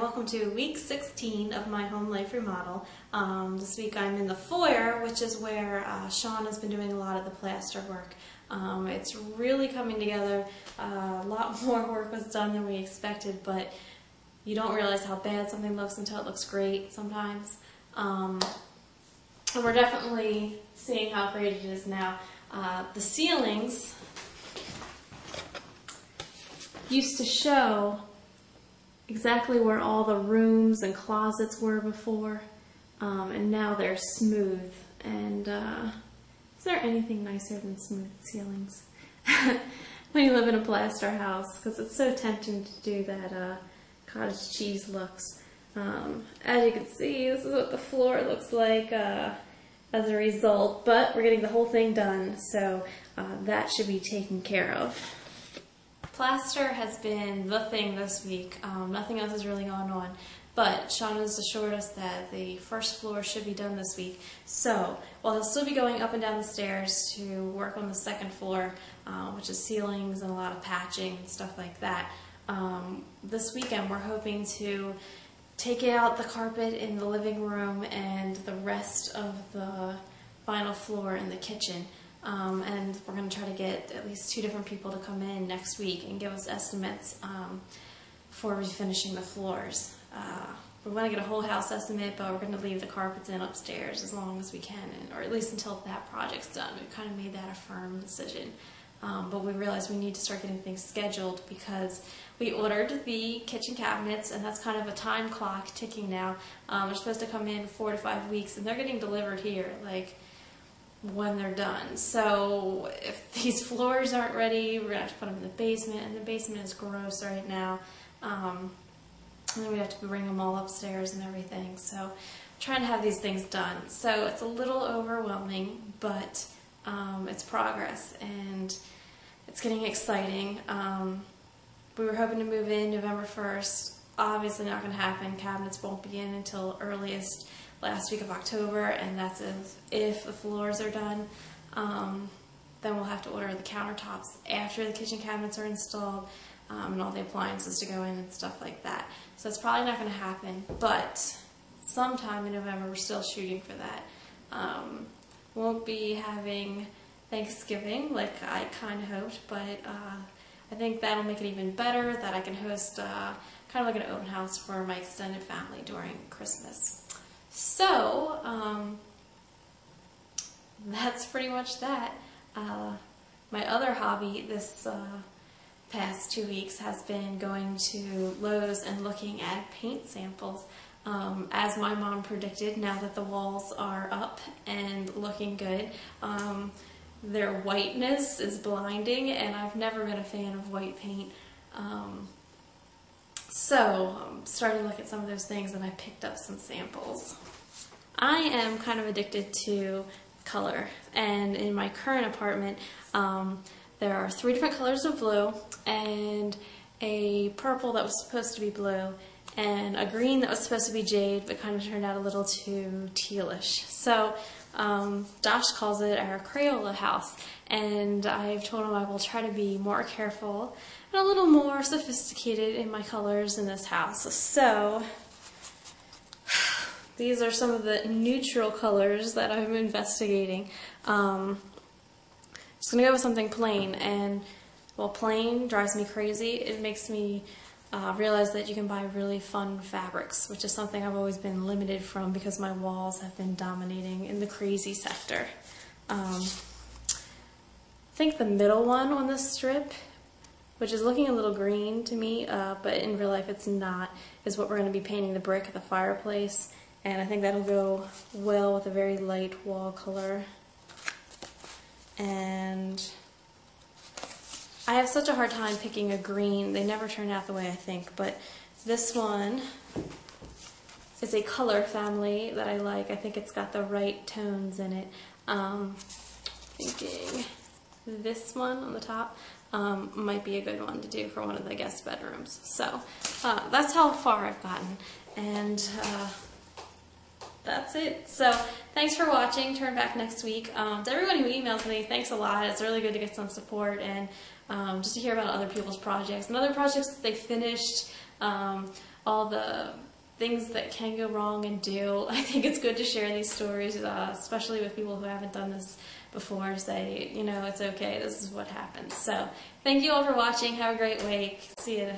welcome to week 16 of my home life remodel. This week I'm in the foyer, which is where Sean has been doing a lot of the plaster work. It's really coming together. A lot more work was done than we expected, but you don't realize how bad something looks until it looks great sometimes. And we're definitely seeing how great it is now. The ceilings used to show exactly where all the rooms and closets were before, and now they're smooth. And is there anything nicer than smooth ceilings when you live in a plaster house? Because it's so tempting to do that cottage cheese looks. As you can see, this is what the floor looks like as a result, but we're getting the whole thing done, so that should be taken care of. Plaster has been the thing this week. Nothing else has really gone on, but Sean has assured us that the first floor should be done this week. So while he'll still be going up and down the stairs to work on the second floor, which is ceilings and a lot of patching and stuff like that, this weekend we're hoping to take out the carpet in the living room and the rest of the final floor in the kitchen. And we're going to try to get at least 2 different people to come in next week and give us estimates for refinishing the floors. We want to get a whole house estimate, but we're going to leave the carpets in upstairs as long as we can, or at least until that project's done. We've kind of made that a firm decision. But we realized we need to start getting things scheduled because we ordered the kitchen cabinets, and that's kind of a time clock ticking now. They're supposed to come in 4 to 5 weeks, and they're getting delivered here like when they're done. So if these floors aren't ready, we're going to have to put them in the basement, and the basement is gross right now. And then we have to bring them all upstairs and everything. So trying to have these things done. So it's a little overwhelming, but it's progress, and it's getting exciting. We were hoping to move in November 1st. Obviously not going to happen. Cabinets won't be in until earliest last week of October, and that's if the floors are done. Then we'll have to order the countertops after the kitchen cabinets are installed, and all the appliances to go in and stuff like that. So it's probably not going to happen, but sometime in November we're still shooting for that. Won't be having Thanksgiving like I kind of hoped, but I think that'll make it even better, that I can host kind of like an open house for my extended family during Christmas. So, that's pretty much that. My other hobby this past 2 weeks has been going to Lowe's and looking at paint samples. As my mom predicted, now that the walls are up and looking good, their whiteness is blinding, and I've never been a fan of white paint. So I'm starting to look at some of those things, and I picked up some samples. I am kind of addicted to color, and in my current apartment there are 3 different colors of blue, and a purple that was supposed to be blue, and a green that was supposed to be jade but kind of turned out a little too tealish. So Josh calls it our Crayola house, and I've told him I will try to be more careful and a little more sophisticated in my colors in this house. So these are some of the neutral colors that I'm investigating. Just going to go with something plain, and well, plain drives me crazy. It makes me realize that you can buy really fun fabrics, which is something I've always been limited from because my walls have been dominating in the crazy sector. I think the middle one on this strip, which is looking a little green to me, but in real life it's not, is what we're going to be painting the brick of the fireplace. And I think that'll go well with a very light wall color. And I have such a hard time picking a green. They never turn out the way I think, but this one is a color family that I like. I think it's got the right tones in it. Thinking this one on the top might be a good one to do for one of the guest bedrooms. So that's how far I've gotten, and that's it. So thanks for watching. Turn back next week. To everyone who emails me, thanks a lot. It's really good to get some support and just to hear about other people's projects and other projects that they finished. all the things that can go wrong and do. I think it's good to share these stories, especially with people who haven't done this before. Say, you know, it's okay, this is what happens. So thank you all for watching. Have a great week. See you.